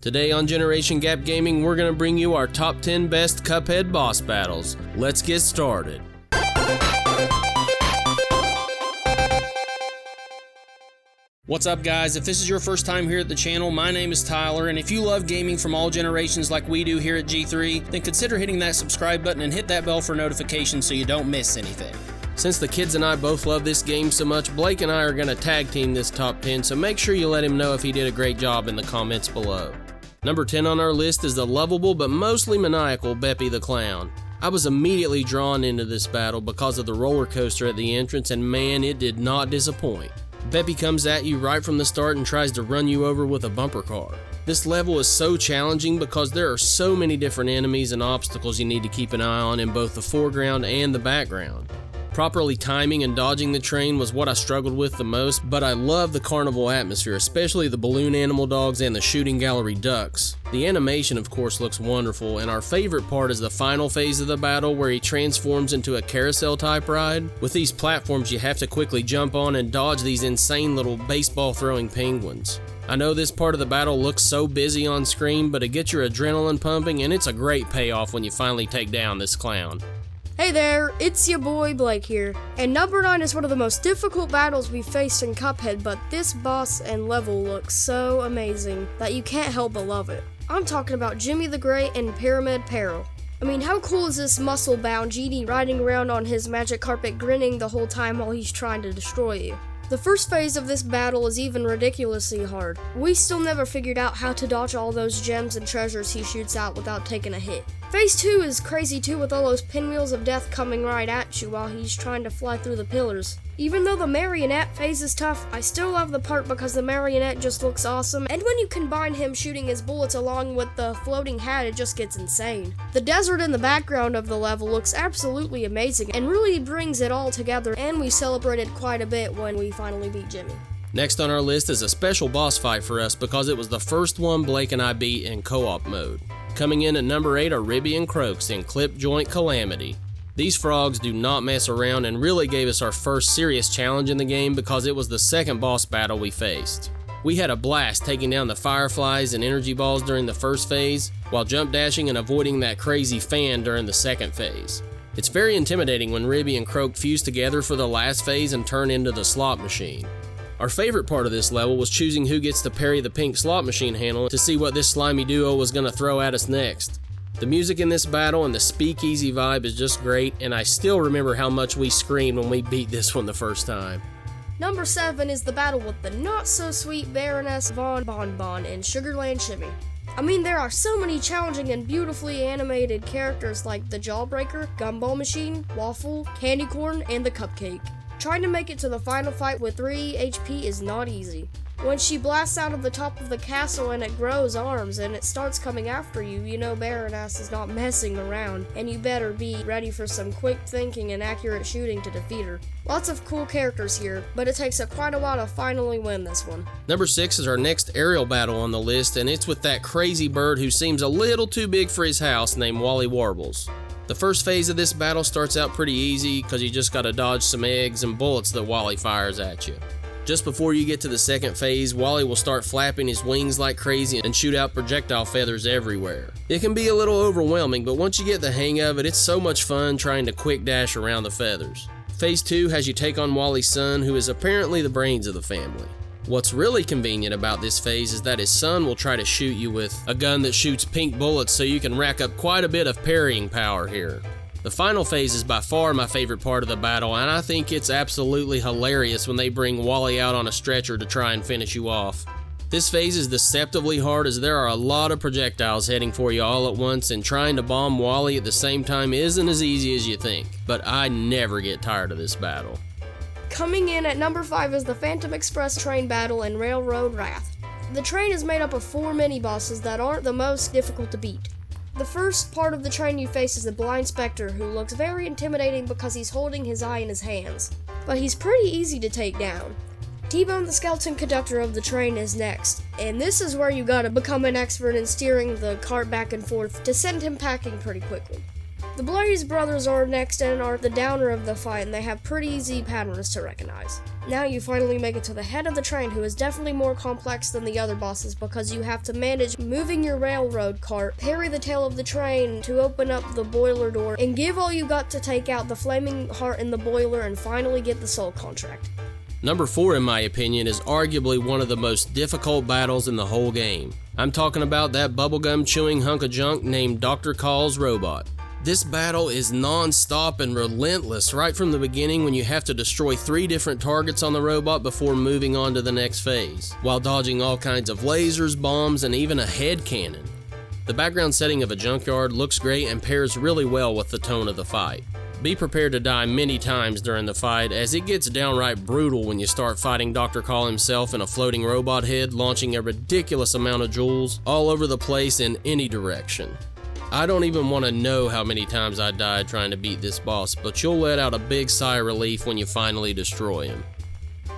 Today on Generation Gap Gaming, we're going to bring you our top 10 best Cuphead boss battles. Let's get started. What's up guys, if this is your first time here at the channel, my name is Tyler, and if you love gaming from all generations like we do here at G3, then consider hitting that subscribe button and hit that bell for notifications so you don't miss anything. Since the kids and I both love this game so much, Blake and I are going to tag team this top 10, so make sure you let him know if he did a great job in the comments below. Number 10 on our list is the lovable but mostly maniacal Pepe the Clown. I was immediately drawn into this battle because of the roller coaster at the entrance, and man, it did not disappoint. Pepe comes at you right from the start and tries to run you over with a bumper car. This level is so challenging because there are so many different enemies and obstacles you need to keep an eye on in both the foreground and the background. Properly timing and dodging the train was what I struggled with the most, but I love the carnival atmosphere, especially the balloon animal dogs and the shooting gallery ducks. The animation of course looks wonderful, and our favorite part is the final phase of the battle where he transforms into a carousel type ride. With these platforms you have to quickly jump on and dodge these insane little baseball throwing penguins. I know this part of the battle looks so busy on screen, but it gets your adrenaline pumping, and it's a great payoff when you finally take down this clown. Hey there, it's your boy Blake here, and number 9 is one of the most difficult battles we've faced in Cuphead, but this boss and level looks so amazing that you can't help but love it. I'm talking about Jimmy the Great and Pyramid Peril. I mean, how cool is this muscle-bound genie riding around on his magic carpet grinning the whole time while he's trying to destroy you? The first phase of this battle is even ridiculously hard. We still never figured out how to dodge all those gems and treasures he shoots out without taking a hit. Phase 2 is crazy too, with all those pinwheels of death coming right at you while he's trying to fly through the pillars. Even though the marionette phase is tough, I still love the part because the marionette just looks awesome, and when you combine him shooting his bullets along with the floating hat, it just gets insane. The desert in the background of the level looks absolutely amazing and really brings it all together, and we celebrated quite a bit when we finally beat Jimmy. Next on our list is a special boss fight for us because it was the first one Blake and I beat in co-op mode. Coming in at number 8 are Arabian croaks in Clip Joint Calamity. These frogs do not mess around and really gave us our first serious challenge in the game because it was the second boss battle we faced. We had a blast taking down the fireflies and energy balls during the first phase, while jump dashing and avoiding that crazy fan during the second phase. It's very intimidating when Ribby and Croak fuse together for the last phase and turn into the slot machine. Our favorite part of this level was choosing who gets to parry the pink slot machine handle to see what this slimy duo was going to throw at us next. The music in this battle and the speakeasy vibe is just great, and I still remember how much we screamed when we beat this one the first time. Number 7 is the battle with the not-so-sweet Baroness Von Bonbon in Sugarland Shimmy. I mean, there are so many challenging and beautifully animated characters like the Jawbreaker, Gumball Machine, Waffle, Candy Corn, and the Cupcake. Trying to make it to the final fight with 3 HP is not easy. When she blasts out of the top of the castle and it grows arms and it starts coming after you, you know Baroness is not messing around, and you better be ready for some quick thinking and accurate shooting to defeat her. Lots of cool characters here, but it takes quite a while to finally win this one. Number 6 is our next aerial battle on the list, and it's with that crazy bird who seems a little too big for his house named Walle Warbles. The first phase of this battle starts out pretty easy because you just gotta dodge some eggs and bullets that Walle fires at you. Just before you get to the second phase, Walle will start flapping his wings like crazy and shoot out projectile feathers everywhere. It can be a little overwhelming, but once you get the hang of it, it's so much fun trying to quick dash around the feathers. Phase 2 has you take on Walle's son, who is apparently the brains of the family. What's really convenient about this phase is that his son will try to shoot you with a gun that shoots pink bullets, so you can rack up quite a bit of parrying power here. The final phase is by far my favorite part of the battle, and I think it's absolutely hilarious when they bring Walle out on a stretcher to try and finish you off. This phase is deceptively hard as there are a lot of projectiles heading for you all at once, and trying to bomb Walle at the same time isn't as easy as you think, but I never get tired of this battle. Coming in at number 5 is the Phantom Express train battle in Railroad Wrath. The train is made up of 4 mini-bosses that aren't the most difficult to beat. The first part of the train you face is the Blind Spectre, who looks very intimidating because he's holding his eye in his hands. But he's pretty easy to take down. T-Bone, the skeleton conductor of the train, is next, and this is where you gotta become an expert in steering the cart back and forth to send him packing pretty quickly. The Blaze brothers are next and are the downer of the fight, and they have pretty easy patterns to recognize. Now you finally make it to the head of the train, who is definitely more complex than the other bosses because you have to manage moving your railroad cart, parry the tail of the train to open up the boiler door, and give all you got to take out the flaming heart in the boiler and finally get the soul contract. Number 4, in my opinion, is arguably one of the most difficult battles in the whole game. I'm talking about that bubblegum chewing hunk of junk named Dr. Call's robot. This battle is non-stop and relentless right from the beginning when you have to destroy 3 different targets on the robot before moving on to the next phase, while dodging all kinds of lasers, bombs, and even a head cannon. The background setting of a junkyard looks great and pairs really well with the tone of the fight. Be prepared to die many times during the fight, as it gets downright brutal when you start fighting Dr. Call himself in a floating robot head launching a ridiculous amount of jewels all over the place in any direction. I don't even want to know how many times I died trying to beat this boss, but you'll let out a big sigh of relief when you finally destroy him.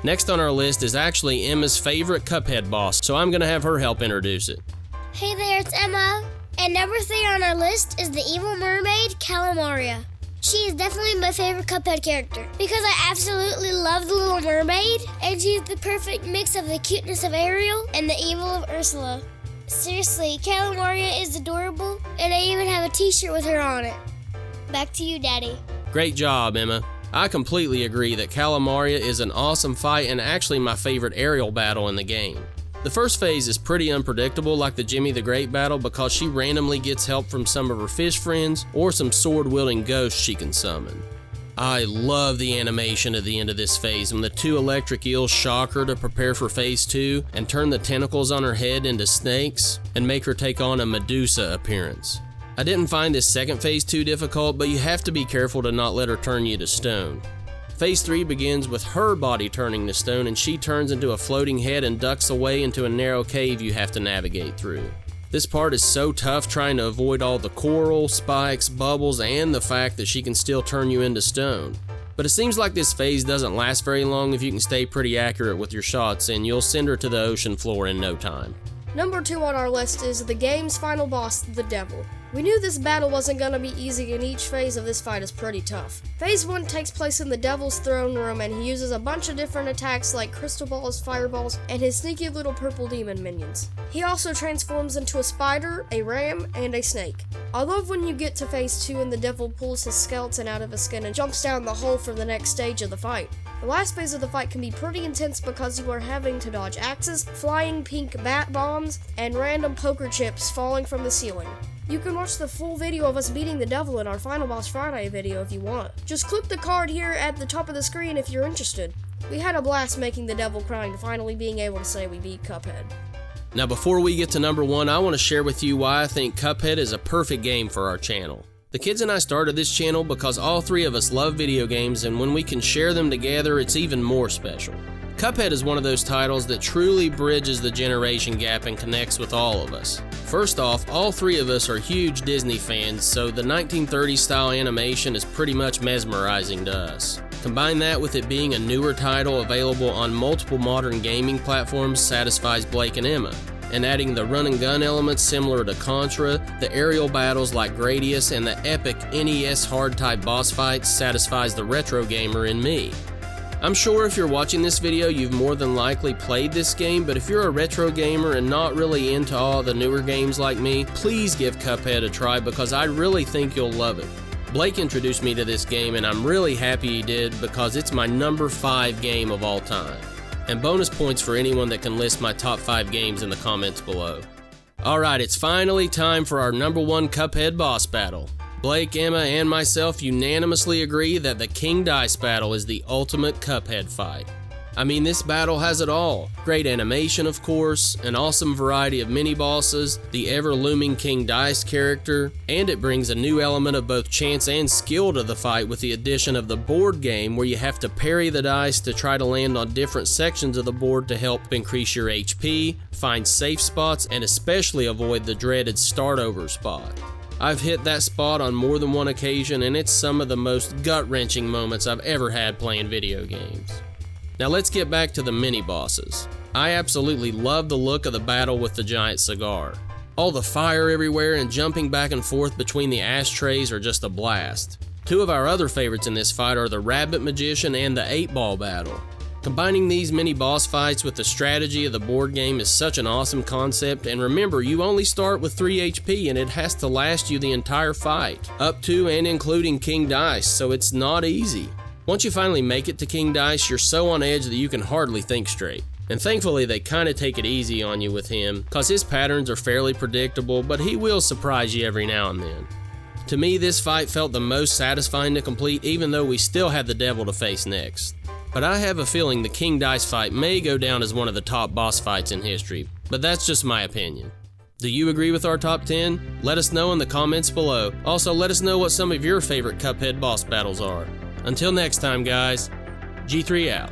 Next on our list is actually Emma's favorite Cuphead boss, so I'm going to have her help introduce it. Hey there, it's Emma. And number 3 on our list is the evil mermaid, Calamari. She is definitely my favorite Cuphead character because I absolutely love the Little Mermaid, and she's the perfect mix of the cuteness of Ariel and the evil of Ursula. Seriously, Calamari is adorable, and I even have a t-shirt with her on it. Back to you, Daddy. Great job, Emma. I completely agree that Calamari is an awesome fight and actually my favorite aerial battle in the game. The first phase is pretty unpredictable, like the Jimmy the Great battle, because she randomly gets help from some of her fish friends or some sword-wielding ghosts she can summon. I love the animation at the end of this phase when the 2 electric eels shock her to prepare for phase 2 and turn the tentacles on her head into snakes and make her take on a Medusa appearance. I didn't find this second phase too difficult, but you have to be careful to not let her turn you to stone. Phase 3 begins with her body turning to stone, and she turns into a floating head and ducks away into a narrow cave you have to navigate through. This part is so tough trying to avoid all the coral, spikes, bubbles, and the fact that she can still turn you into stone. But it seems like this phase doesn't last very long if you can stay pretty accurate with your shots, and you'll send her to the ocean floor in no time. Number 2 on our list is the game's final boss, the Devil. We knew this battle wasn't going to be easy, and each phase of this fight is pretty tough. Phase 1 takes place in the Devil's throne room, and he uses a bunch of different attacks like crystal balls, fireballs, and his sneaky little purple demon minions. He also transforms into a spider, a ram, and a snake. I love when you get to phase 2 and the Devil pulls his skeleton out of his skin and jumps down the hole for the next stage of the fight. The last phase of the fight can be pretty intense because you are having to dodge axes, flying pink bat bombs, and random poker chips falling from the ceiling. You can watch the full video of us beating the Devil in our Final Boss Friday video if you want. Just click the card here at the top of the screen if you're interested. We had a blast making the Devil crying and finally being able to say we beat Cuphead. Now before we get to number 1, I want to share with you why I think Cuphead is a perfect game for our channel. The kids and I started this channel because all 3 of us love video games, and when we can share them together, it's even more special. Cuphead is one of those titles that truly bridges the generation gap and connects with all of us. First off, all 3 of us are huge Disney fans, so the 1930s style animation is pretty much mesmerizing to us. Combine that with it being a newer title available on multiple modern gaming platforms satisfies Blake and Emma. And adding the run and gun elements similar to Contra, the aerial battles like Gradius, and the epic NES hard type boss fights satisfies the retro gamer in me. I'm sure if you're watching this video, you've more than likely played this game, but if you're a retro gamer and not really into all the newer games like me, please give Cuphead a try because I really think you'll love it. Blake introduced me to this game, and I'm really happy he did because it's my number 5 game of all time. And bonus points for anyone that can list my top 5 games in the comments below. Alright, it's finally time for our number 1 Cuphead boss battle. Blake, Emma, and myself unanimously agree that the King Dice battle is the ultimate Cuphead fight. I mean, this battle has it all. Great animation, of course, an awesome variety of mini-bosses, the ever-looming King Dice character, and it brings a new element of both chance and skill to the fight with the addition of the board game where you have to parry the dice to try to land on different sections of the board to help increase your HP, find safe spots, and especially avoid the dreaded start-over spot. I've hit that spot on more than one occasion, and it's some of the most gut-wrenching moments I've ever had playing video games. Now let's get back to the mini-bosses. I absolutely love the look of the battle with the giant cigar. All the fire everywhere and jumping back and forth between the ashtrays are just a blast. Two of our other favorites in this fight are the Rabbit Magician and the 8-Ball battle. Combining these mini boss fights with the strategy of the board game is such an awesome concept, and remember, you only start with 3 HP and it has to last you the entire fight, up to and including King Dice, so it's not easy. Once you finally make it to King Dice, you're so on edge that you can hardly think straight. And thankfully they kinda take it easy on you with him, cause his patterns are fairly predictable, but he will surprise you every now and then. To me, this fight felt the most satisfying to complete, even though we still had the devil to face next. But I have a feeling the King Dice fight may go down as one of the top boss fights in history, but that's just my opinion. Do you agree with our top 10? Let us know in the comments below. Also, let us know what some of your favorite Cuphead boss battles are. Until next time, guys, G3 out.